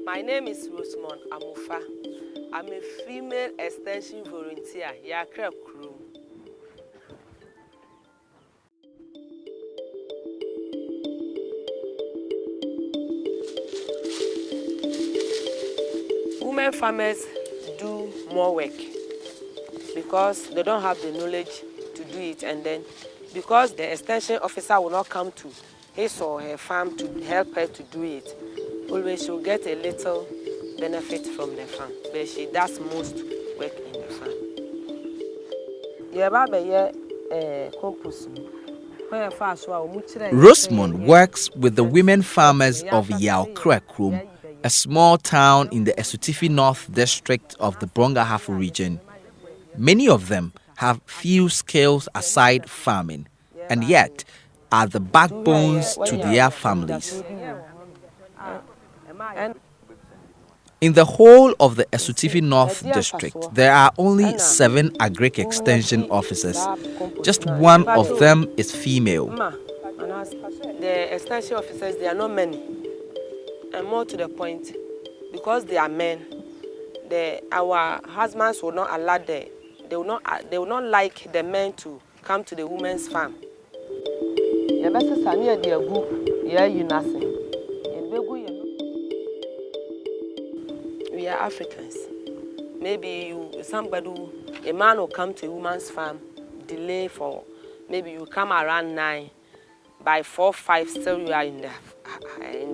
My name is Rosemond Amufa. I'm a female extension volunteer here at Crew. Women farmers do more work because they don't have the knowledge to do it, and then because the extension officer will not come to his or her farm to help her to do it, always she'll get a little benefit from the farm, but she does most work in the farm. Rosemond works with the women farmers of Yaokrekrum, a small town in the Esutifi North district of the Brongahafo region. Many of them have few skills aside farming, and yet are the backbones to their families. In the whole of the Esutifi North district, there are only 7 agric extension officers. Just one of them is female. The extension officers, they are not many, and more to the point, because they are men, our husbands will not allow they will not like the men to come to the women's farm. We are Africans. Maybe a man will come to a woman's farm, delay for, maybe you come around 9, by 4, 5 still you are in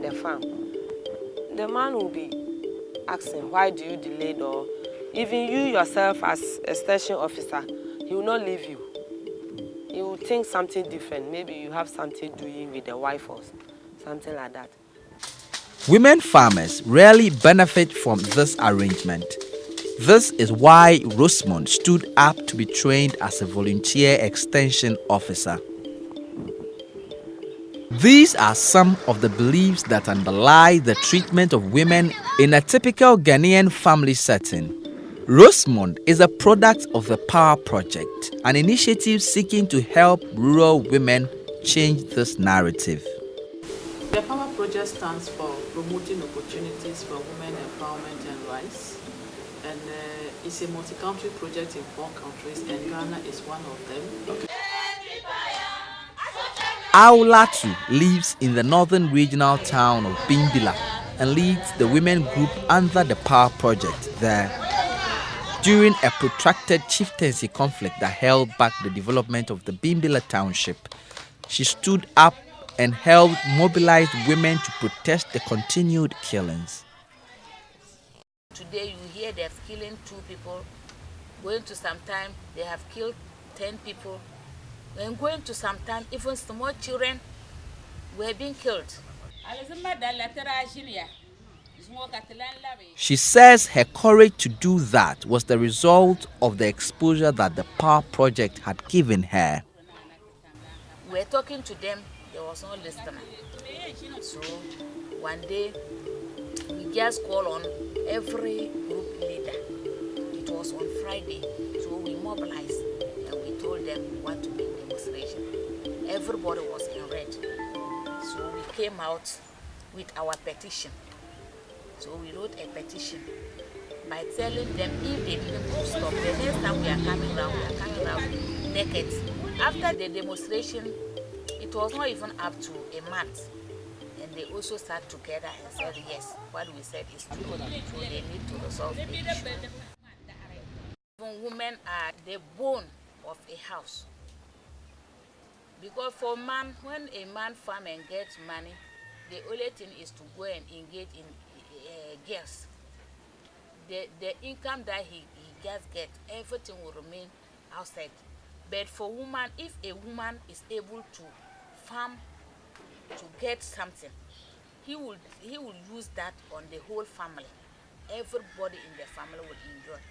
the farm. The man will be asking, why do you delay? Or even you yourself as extension officer, he will not leave you. He will think something different. Maybe you have something doing with the wife or something like that. Women farmers rarely benefit from this arrangement. This is why Rosemond stood up to be trained as a volunteer extension officer. These are some of the beliefs that underlie the treatment of women in a typical Ghanaian family setting. Rosemond is a product of the Power Project, an initiative seeking to help rural women change this narrative. The Power Project stands for Promoting Opportunities for Women Empowerment and Rights, and it's a multi-country project in 4 countries, and Ghana is one of them. Okay. Aulatu lives in the northern regional town of Bimbilla and leads the women group under the Power Project there. During a protracted chieftaincy conflict that held back the development of the Bimbilla township, she stood up and helped mobilize women to protest the continued killings. Today you hear they have killing 2 people, going to some time they have killed 10 people. When going to some time, even small children were being killed. She says her courage to do that was the result of the exposure that the Power Project had given her. We were talking to them, there was no listener. So one day, we just called on every group leader. It was on Friday, so we mobilized and we told them we want to make demonstration. Everybody was in red. So we came out with our petition. So we wrote a petition by telling them if they didn't stop, the next time we are coming around naked. After the demonstration, it was not even up to a month. And they also sat together and said, yes, what we said is true. So they need to resolve the issue. Even women are the bone of a house. Because for man, when a man farm and gets money, the only thing is to go and engage in girls. The income that he just gets, everything will remain outside. But for woman, if a woman is able to farm to get something, he will use that on the whole family. Everybody in the family will enjoy.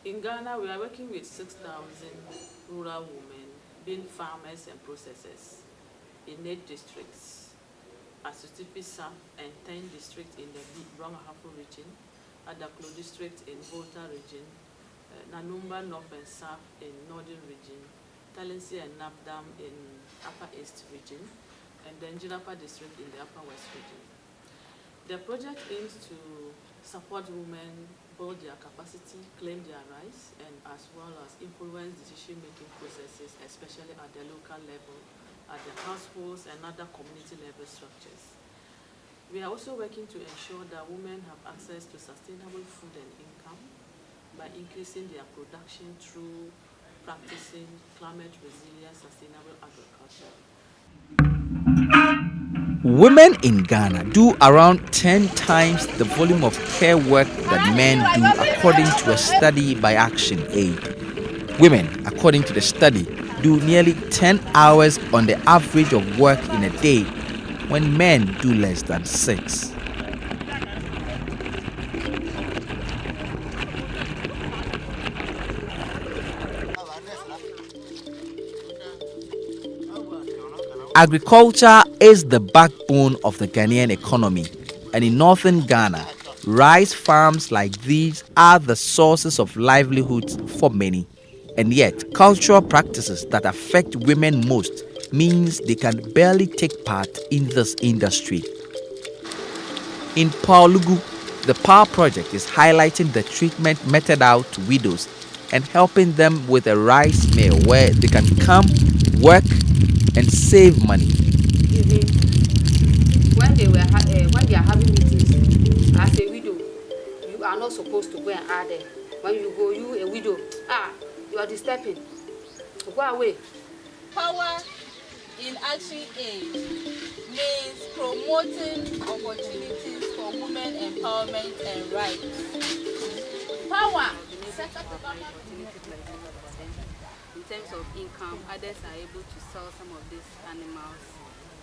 In Ghana, we are working with 6,000 rural women, being farmers and processors in 8 districts, Asutifi South and 10 districts in the Brongahafo region, Adaklo district in Volta region, Nanumba North and South in Northern region, Talensi and Nabdam in Upper East region, and then Jinapa district in the Upper West region. The project aims to support women build their capacity, claim their rights, and as well as influence decision-making processes, especially at the local level, at the households and other community level structures. We are also working to ensure that women have access to sustainable food and income by increasing their production through practicing climate resilient sustainable agriculture. Women in Ghana do around 10 times the volume of care work that men do, according to a study by Actionaid. Women, according to the study, do nearly 10 hours on the average of work in a day, when men do less than 6. Agriculture is the backbone of the Ghanaian economy, and in northern Ghana, rice farms like these are the sources of livelihoods for many. And yet, cultural practices that affect women most means they can barely take part in this industry. In Paulugu, the Power Project is highlighting the treatment meted out to widows and helping them with a rice mill where they can come, work, and save money. When they are having meetings, as a widow, you are not supposed to go and add them. When you go, you a widow, you are disturbing. Go away. Power in Actionaid means promoting opportunities for women empowerment and rights. Power. Set up opportunities like that for them. In terms of income, others are able to sell some of these animals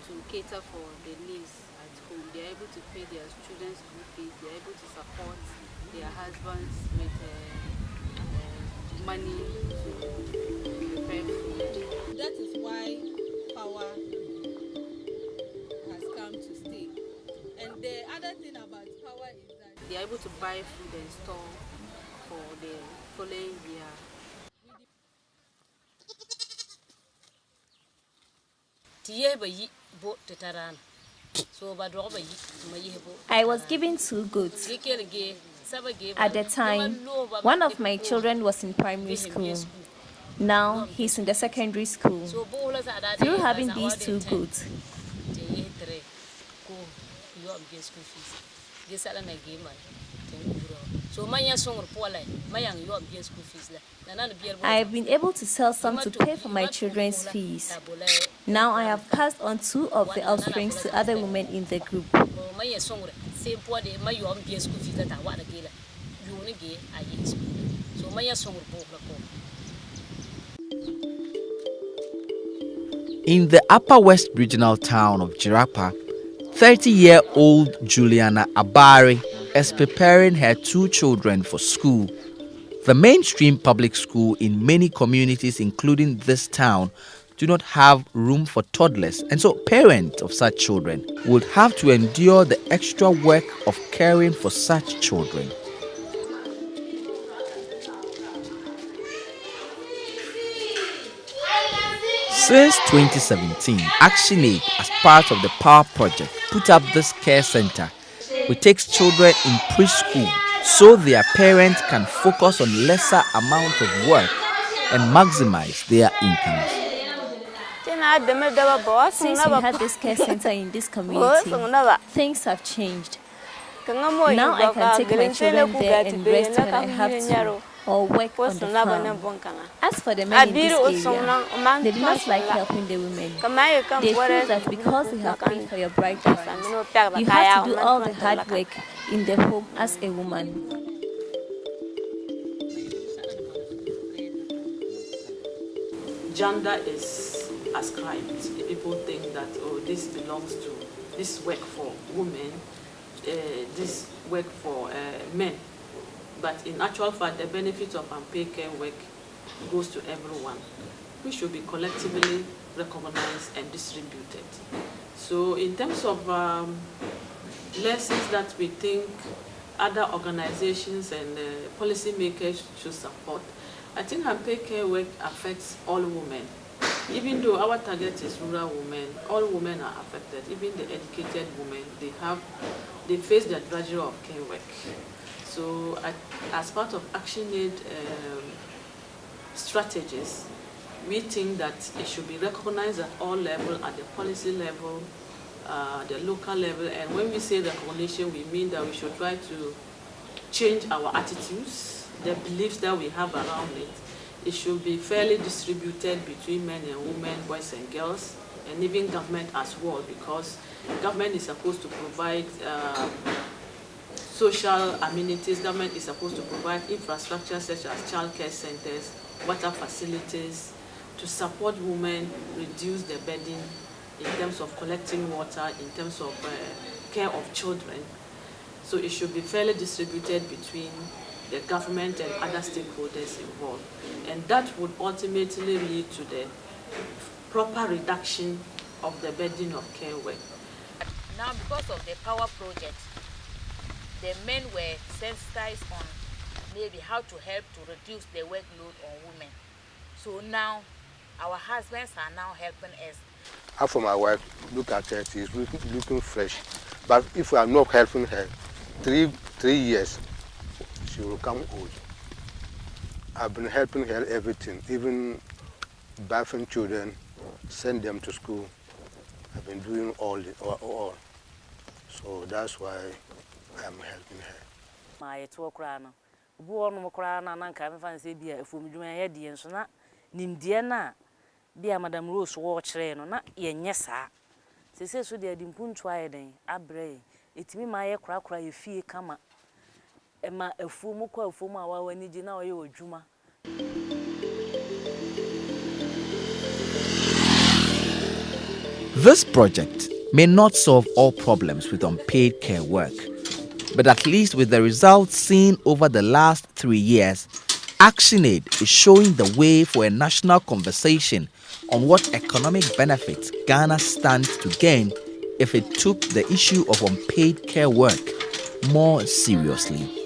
to cater for the needs at home. They are able to pay their children's school fees. They are able to support their husbands with money to prepare food. That is why power has come to stay. And the other thing about power is that they are able to buy food and store for the following year. I was given 2 goats. At the time, one of my children was in primary school. Now he's in the secondary school. Through having these 2 goats, I have been able to sell some to pay for my children's fees. Now I have passed on 2 of the offsprings to other women in the group. In the Upper West regional town of Jirapa, 30-year-old Juliana Abari is preparing her 2 children for school. The mainstream public school in many communities, including this town, do not have room for toddlers, and so parents of such children would have to endure the extra work of caring for such children. Since 2017, Actionaid, as part of the Power Project, put up this care center, which takes children in preschool so their parents can focus on lesser amount of work and maximize their incomes. Since we had this care center in this community, things have changed. Now I can take my children there and rest when I have to, or work on the farm. As for the men in this area, they do not like helping the women. They feel that because they have paid for your bride price, you have to do all the hard work in the home as a woman. Gender is ascribed. People think that, oh, this belongs to this work for women, this work for men. But in actual fact, the benefit of unpaid care work goes to everyone. We should be collectively recognized and distributed. So in terms of lessons that we think other organizations and policymakers should support, I think unpaid care work affects all women. Even though our target is rural women, all women are affected. Even the educated women, they face the drudgery of care work. So as part of Actionaid strategies, we think that it should be recognized at all levels, at the policy level, the local level. And when we say recognition, we mean that we should try to change our attitudes, the beliefs that we have around it. It should be fairly distributed between men and women, boys and girls, and even government as well, because government is supposed to provide social amenities. Government is supposed to provide infrastructure such as childcare centers, water facilities, to support women reduce the burden in terms of collecting water, in terms of care of children. So it should be fairly distributed between the government and other stakeholders involved. And that would ultimately lead to the proper reduction of the burden of care work. Now, because of the power project, the men were sensitized on maybe how to help to reduce the workload on women. So now, our husbands are now helping us. Half of my wife, look at her, she's looking fresh. But if we are not helping her, 3 years, she will come old. I've been helping her everything, even bathing children, send them to school. I've been doing all. So that's why I'm helping her. My crana. Born crana and come fancy beer from Jumaya and so not Nimdiana. Dear Madame Rose watch rain or not, yes, she says, so they didn't put trying, abre. It me my crack cry fear come up. Emma a full for my when you know you Juma. This project may not solve all problems with unpaid care work, but at least with the results seen over the last 3 years, Actionaid is showing the way for a national conversation on what economic benefits Ghana stands to gain if it took the issue of unpaid care work more seriously.